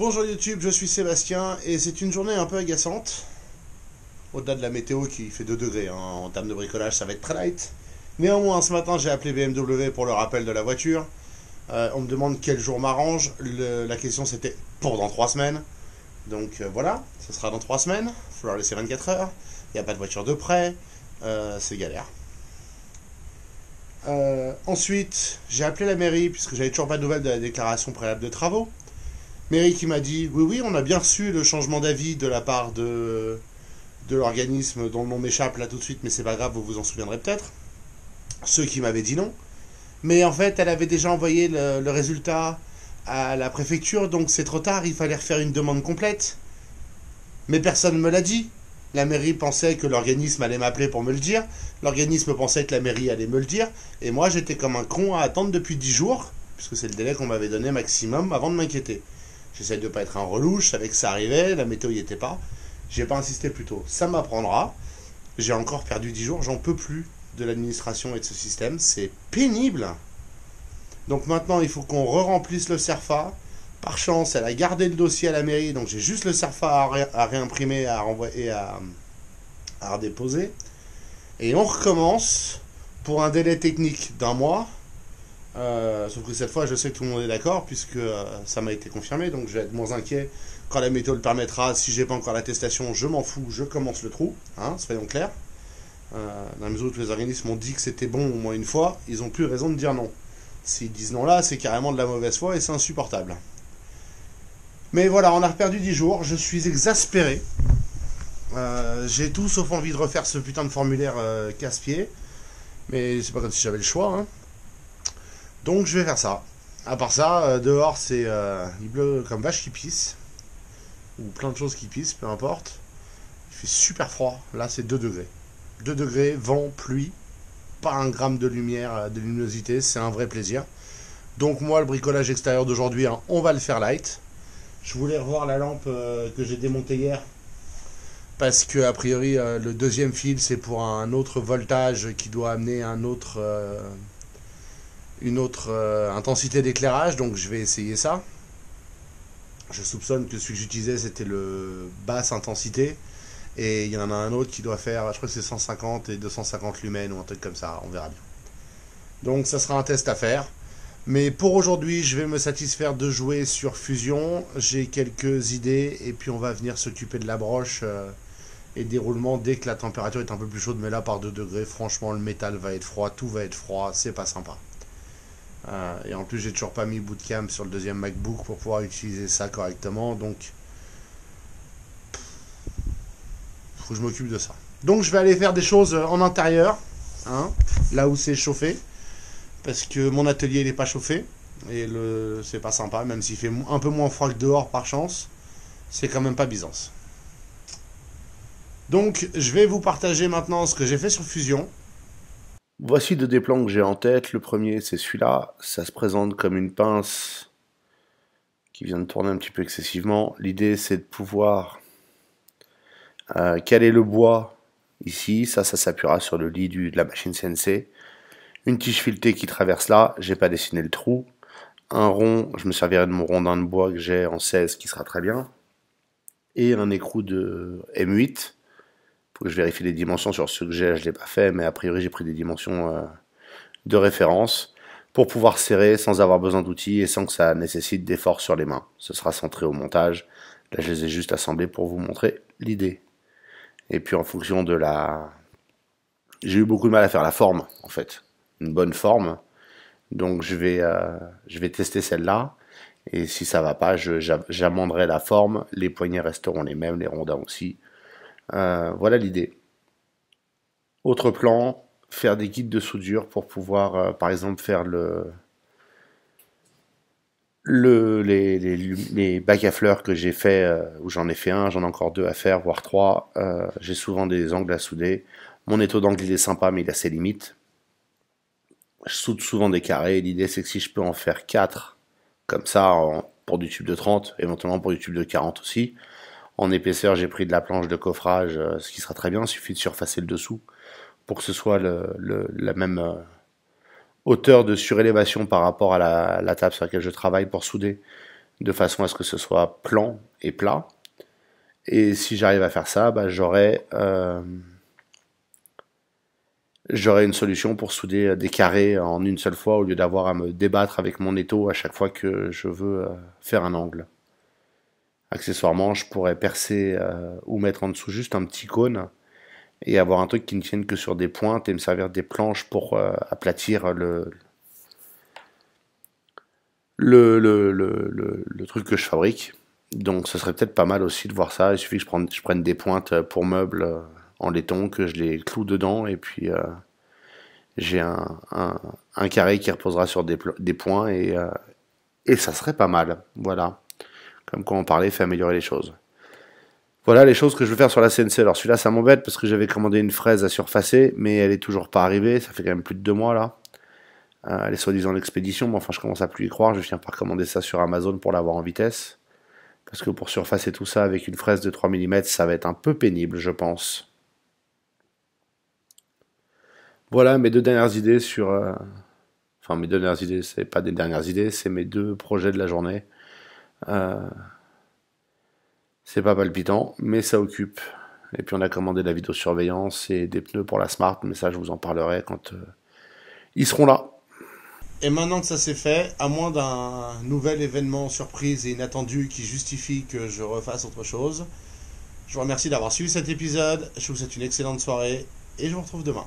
Bonjour YouTube, je suis Sébastien et c'est une journée un peu agaçante. Au-delà de la météo qui fait 2 degrés, hein, en termes de bricolage ça va être très light. Néanmoins ce matin j'ai appelé BMW pour le rappel de la voiture. On me demande quel jour m'arrange. La question c'était pour dans 3 semaines. Donc voilà, ce sera dans 3 semaines. Il va falloir laisser 24 heures. Il n'y a pas de voiture de prêt. C'est galère. Ensuite j'ai appelé la mairie puisque j'avais toujours pas de nouvelles de la déclaration préalable de travaux. Mairie qui m'a dit oui, oui, on a bien reçu le changement d'avis de la part de l'organisme dont le nom m'échappe là tout de suite, mais c'est pas grave, vous vous en souviendrez peut-être. Ceux qui m'avaient dit non. Mais en fait, elle avait déjà envoyé le résultat à la préfecture, donc c'est trop tard, il fallait refaire une demande complète. Mais personne ne me l'a dit. La mairie pensait que l'organisme allait m'appeler pour me le dire. L'organisme pensait que la mairie allait me le dire. Et moi, j'étais comme un con à attendre depuis 10 jours, puisque c'est le délai qu'on m'avait donné maximum avant de m'inquiéter. J'essaie de ne pas être un relou, je savais que ça arrivait, la météo y était pas. J'ai pas insisté plus tôt. Ça m'apprendra. J'ai encore perdu 10 jours, j'en peux plus de l'administration et de ce système. C'est pénible. Donc maintenant, il faut qu'on re-remplisse le CERFA. Par chance, elle a gardé le dossier à la mairie, donc j'ai juste le CERFA à réimprimer, à renvoyer, à redéposer. Et on recommence pour un délai technique d'un mois. Sauf que cette fois, je sais que tout le monde est d'accord, puisque ça m'a été confirmé, donc je vais être moins inquiet quand la météo le permettra. Si j'ai pas encore l'attestation, je m'en fous, je commence le trou, hein, soyons clairs. Dans la mesure où tous les organismes ont dit que c'était bon au moins une fois, ils ont plus raison de dire non. S'ils disent non là, c'est carrément de la mauvaise foi et c'est insupportable. Mais voilà, on a perdu 10 jours, je suis exaspéré. J'ai tout sauf envie de refaire ce putain de formulaire casse-pied. Mais c'est pas comme si j'avais le choix, hein. Donc je vais faire ça. À part ça, dehors il pleut comme vache qui pisse. Ou plein de choses qui pissent, peu importe. Il fait super froid. Là c'est 2 degrés. 2 degrés, vent, pluie. Pas un gramme de lumière, de luminosité. C'est un vrai plaisir. Donc moi le bricolage extérieur d'aujourd'hui, hein, on va le faire light. Je voulais revoir la lampe que j'ai démontée hier. Parce que a priori le deuxième fil c'est pour un autre voltage qui doit amener une autre intensité d'éclairage, donc je vais essayer ça. Je soupçonne que celui que j'utilisais c'était le basse intensité, et il y en a un autre qui doit faire, je crois que c'est 150 et 250 lumens ou un truc comme ça, on verra bien. Donc ça sera un test à faire. Mais pour aujourd'hui, je vais me satisfaire de jouer sur Fusion. J'ai quelques idées, et puis on va venir s'occuper de la broche et déroulement dès que la température est un peu plus chaude, mais là par 2 degrés, franchement le métal va être froid, tout va être froid, c'est pas sympa. Et en plus, j'ai toujours pas mis Bootcamp sur le deuxième MacBook pour pouvoir utiliser ça correctement. Donc, faut que je m'occupe de ça. Donc, je vais aller faire des choses en intérieur, hein, là où c'est chauffé. Parce que mon atelier n'est pas chauffé. Et c'est pas sympa, même s'il fait un peu moins froid que dehors par chance. C'est quand même pas Byzance. Donc, je vais vous partager maintenant ce que j'ai fait sur Fusion. Voici 2 des plans que j'ai en tête. Le premier, c'est celui-là. Ça se présente comme une pince qui vient de tourner un petit peu excessivement. L'idée, c'est de pouvoir caler le bois ici. Ça s'appuiera sur le lit de la machine CNC. Une tige filetée qui traverse là. J'ai pas dessiné le trou. Un rond, je me servirai de mon rondin de bois que j'ai en 16 qui sera très bien. Et un écrou de M8. Faut que je vérifie les dimensions sur ce que j'ai, je l'ai pas fait, mais a priori j'ai pris des dimensions de référence pour pouvoir serrer sans avoir besoin d'outils et sans que ça nécessite d'efforts sur les mains. Ce sera centré au montage. Là, je les ai juste assemblés pour vous montrer l'idée. Et puis en fonction de la... J'ai eu beaucoup de mal à faire la forme, en fait. Une bonne forme. Donc je vais tester celle-là. Et si ça va pas, j'amenderai la forme. Les poignets resteront les mêmes, les rondins aussi. Voilà l'idée. Autre plan, faire des kits de soudure pour pouvoir, par exemple, faire les bacs à fleurs que j'ai fait, où j'en ai fait un, j'en ai encore 2 à faire, voire 3. J'ai souvent des angles à souder. Mon étau d'angle, il est sympa, mais il a ses limites. Je soude souvent des carrés. L'idée, c'est que si je peux en faire 4, comme ça, pour du tube de 30, éventuellement pour du tube de 40 aussi. En épaisseur, j'ai pris de la planche de coffrage, ce qui sera très bien. Il suffit de surfacer le dessous pour que ce soit la même hauteur de surélévation par rapport à la table sur laquelle je travaille pour souder. de façon à ce que ce soit plan et plat. Et si j'arrive à faire ça, bah, j'aurai une solution pour souder des carrés en une seule fois au lieu d'avoir à me débattre avec mon étau à chaque fois que je veux faire un angle. Accessoirement, je pourrais percer ou mettre en dessous juste un petit cône et avoir un truc qui ne tienne que sur des pointes et me servir des planches pour aplatir le truc que je fabrique. Donc ce serait peut-être pas mal aussi de voir ça. Il suffit que je prenne des pointes pour meubles en laiton, que je les cloue dedans et puis j'ai un carré qui reposera sur des points et ça serait pas mal. Voilà. Comme quoi on parlait, fait améliorer les choses. Voilà les choses que je veux faire sur la CNC. Alors celui-là ça m'embête parce que j'avais commandé une fraise à surfacer, mais elle est toujours pas arrivée. Ça fait quand même plus de 2 mois là. Elle est soi-disant en expédition, mais enfin je commence à plus y croire. Je viens par commander ça sur Amazon pour l'avoir en vitesse. Parce que pour surfacer tout ça avec une fraise de 3 mm, ça va être un peu pénible, je pense. Voilà mes deux dernières idées sur... Enfin mes deux dernières idées, c'est pas des dernières idées, c'est mes deux projets de la journée. Euh, c'est pas palpitant, mais ça occupe. Et puis on a commandé de la vidéosurveillance et des pneus pour la Smart, mais ça je vous en parlerai quand ils seront là. Et maintenant que ça c'est fait, à moins d'un nouvel événement surprise et inattendu qui justifie que je refasse autre chose, je vous remercie d'avoir suivi cet épisode, je vous souhaite une excellente soirée et je vous retrouve demain.